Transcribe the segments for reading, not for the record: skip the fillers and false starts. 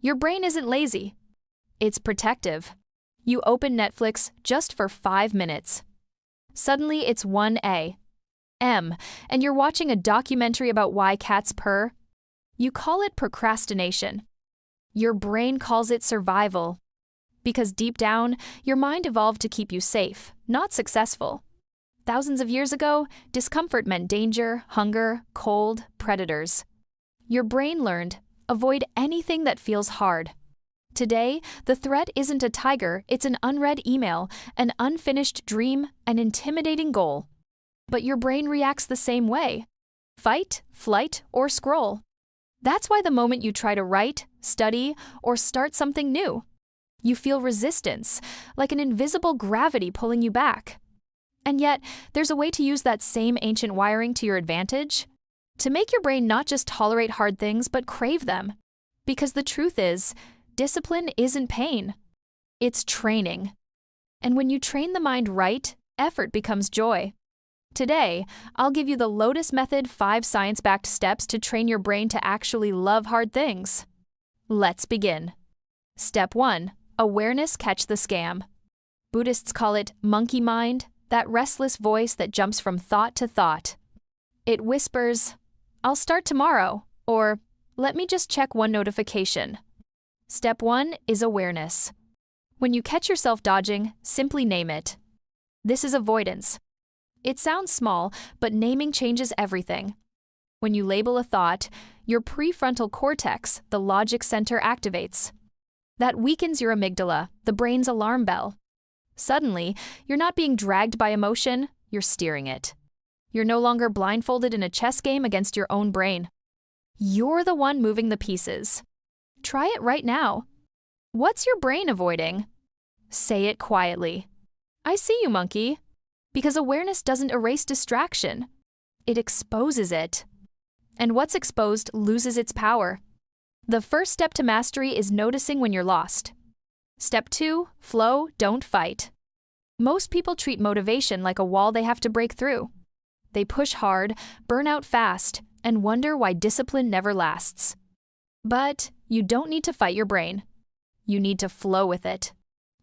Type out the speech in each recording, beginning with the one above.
Your brain isn't lazy. It's protective. You open Netflix just for 5 minutes. Suddenly it's 1 a.m., and you're watching a documentary about why cats purr. You call it procrastination. Your brain calls it survival. Because deep down, your mind evolved to keep you safe, not successful. Thousands of years ago, discomfort meant danger, hunger, cold, predators. Your brain learned, avoid anything that feels hard. Today, the threat isn't a tiger, it's an unread email, an unfinished dream, an intimidating goal. But your brain reacts the same way. Fight, flight, or scroll. That's why the moment you try to write, study, or start something new, you feel resistance, like an invisible gravity pulling you back. And yet, there's a way to use that same ancient wiring to your advantage. To make your brain not just tolerate hard things, but crave them. Because the truth is, discipline isn't pain. It's training. And when you train the mind right, effort becomes joy. Today, I'll give you the Lotus Method 5 science-backed steps to train your brain to actually love hard things. Let's begin. Step 1. Awareness catch the scam. Buddhists call it monkey mind, that restless voice that jumps from thought to thought. It whispers, "I'll start tomorrow," or "Let me just check one notification." Step 1 is awareness. When you catch yourself dodging, simply name it. This is avoidance. It sounds small, but naming changes everything. When you label a thought, your prefrontal cortex, the logic center, activates. That weakens your amygdala, the brain's alarm bell. Suddenly, you're not being dragged by emotion, you're steering it. You're no longer blindfolded in a chess game against your own brain. You're the one moving the pieces. Try it right now. What's your brain avoiding? Say it quietly. I see you, monkey. Because awareness doesn't erase distraction. It exposes it. And what's exposed loses its power. The first step to mastery is noticing when you're lost. Step 2, flow, don't fight. Most people treat motivation like a wall they have to break through. They push hard, burn out fast, and wonder why discipline never lasts. But you don't need to fight your brain. You need to flow with it.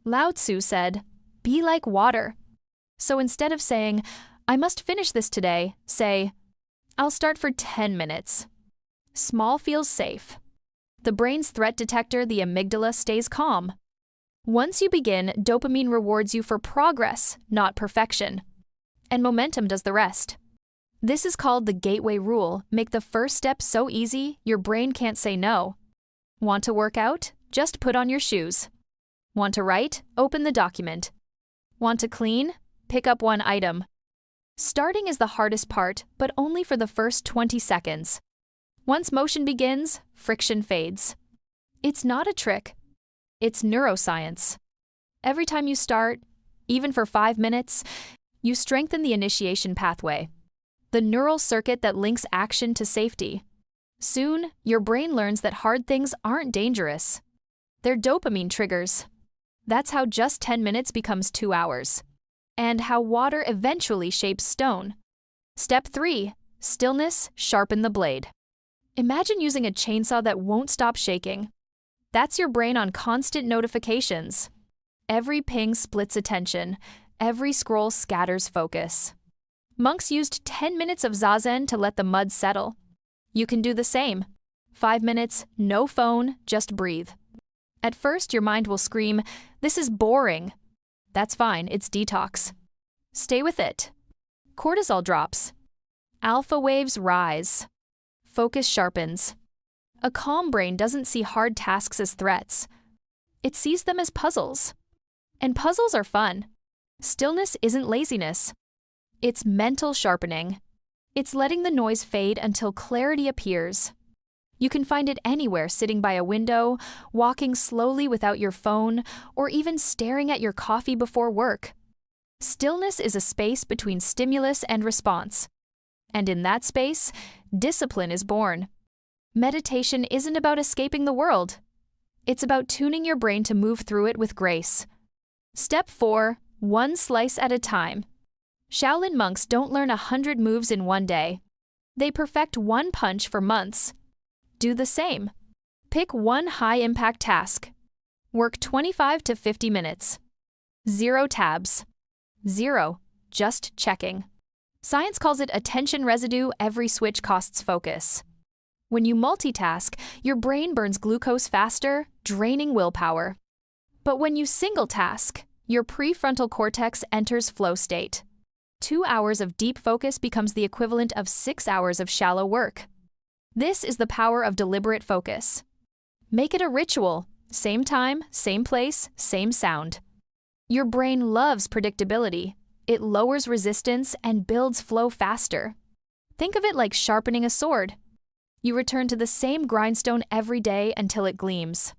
Lao Tzu said, "Be like water." So instead of saying, "I must finish this today," say, "I'll start for 10 minutes." Small feels safe. The brain's threat detector, the amygdala, stays calm. Once you begin, dopamine rewards you for progress, not perfection. And momentum does the rest. This is called the gateway rule. Make the first step so easy, your brain can't say no. Want to work out? Just put on your shoes. Want to write? Open the document. Want to clean? Pick up one item. Starting is the hardest part, but only for the first 20 seconds. Once motion begins, friction fades. It's not a trick. It's neuroscience. Every time you start, even for 5 minutes, you strengthen the initiation pathway, the neural circuit that links action to safety. Soon, your brain learns that hard things aren't dangerous. They're dopamine triggers. That's how just 10 minutes becomes 2 hours. And how water eventually shapes stone. Step 3. Stillness, sharpen the blade. Imagine using a chainsaw that won't stop shaking. That's your brain on constant notifications. Every ping splits attention. Every scroll scatters focus. Monks used 10 minutes of zazen to let the mud settle. You can do the same. 5 minutes, no phone, just breathe. At first, your mind will scream, "This is boring." That's fine, it's detox. Stay with it. Cortisol drops. Alpha waves rise. Focus sharpens. A calm brain doesn't see hard tasks as threats. It sees them as puzzles. And puzzles are fun. Stillness isn't laziness. It's mental sharpening. It's letting the noise fade until clarity appears. You can find it anywhere, sitting by a window, walking slowly without your phone, or even staring at your coffee before work. Stillness is a space between stimulus and response. And in that space, discipline is born. Meditation isn't about escaping the world. It's about tuning your brain to move through it with grace. Step 4, one slice at a time. Shaolin monks don't learn 100 moves in one day. They perfect one punch for months. Do the same. Pick one high-impact task. Work 25 to 50 minutes. 0 tabs. 0. Just checking. Science calls it attention residue. Every switch costs focus. When you multitask, your brain burns glucose faster, draining willpower. But when you single task, your prefrontal cortex enters flow state. 2 hours of deep focus becomes the equivalent of 6 hours of shallow work. This is the power of deliberate focus. Make it a ritual. Same time, same place, same sound. Your brain loves predictability. It lowers resistance and builds flow faster. Think of it like sharpening a sword. You return to the same grindstone every day until it gleams.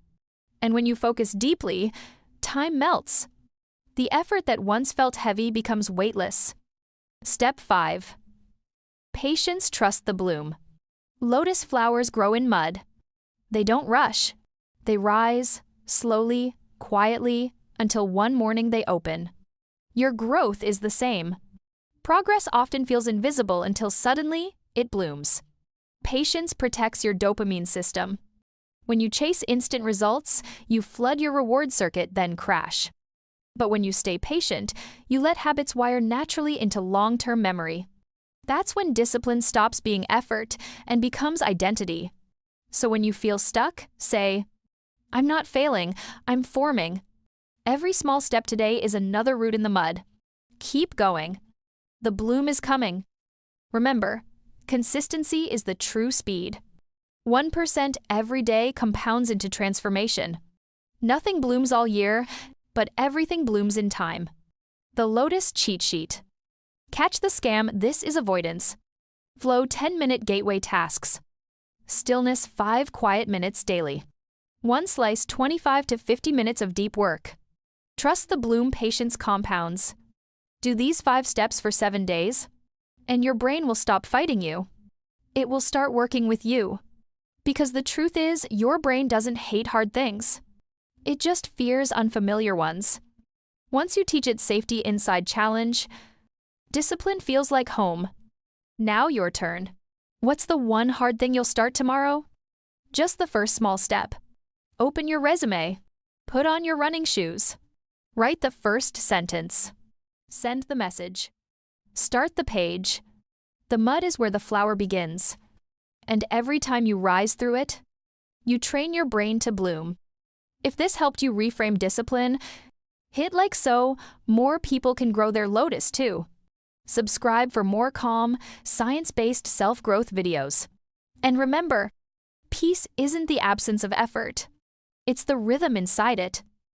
And when you focus deeply, time melts. The effort that once felt heavy becomes weightless. Step 5. Patience trusts the bloom. Lotus flowers grow in mud. They don't rush. They rise, slowly, quietly, until one morning they open. Your growth is the same. Progress often feels invisible until suddenly it blooms. Patience protects your dopamine system. When you chase instant results, you flood your reward circuit, then crash. But when you stay patient, you let habits wire naturally into long-term memory. That's when discipline stops being effort and becomes identity. So when you feel stuck, say, "I'm not failing, I'm forming." Every small step today is another root in the mud. Keep going. The bloom is coming. Remember, consistency is the true speed. 1% every day compounds into transformation. Nothing blooms all year, but everything blooms in time. The Lotus Cheat Sheet. Catch the scam. This is avoidance. Flow 10-minute gateway tasks. Stillness 5 quiet minutes daily. One slice 25 to 50 minutes of deep work. Trust the bloom. Patience compounds. Do these 5 steps for 7 days, and your brain will stop fighting you. It will start working with you. Because the truth is, your brain doesn't hate hard things. It just fears unfamiliar ones. Once you teach it safety inside challenge, discipline feels like home. Now your turn. What's the one hard thing you'll start tomorrow? Just the first small step. Open your resume. Put on your running shoes. Write the first sentence. Send the message. Start the page. The mud is where the flower begins. And every time you rise through it, you train your brain to bloom. If this helped you reframe discipline, hit like so. More people can grow their lotus too. Subscribe for more calm, science-based self-growth videos. And remember, peace isn't the absence of effort. It's the rhythm inside it.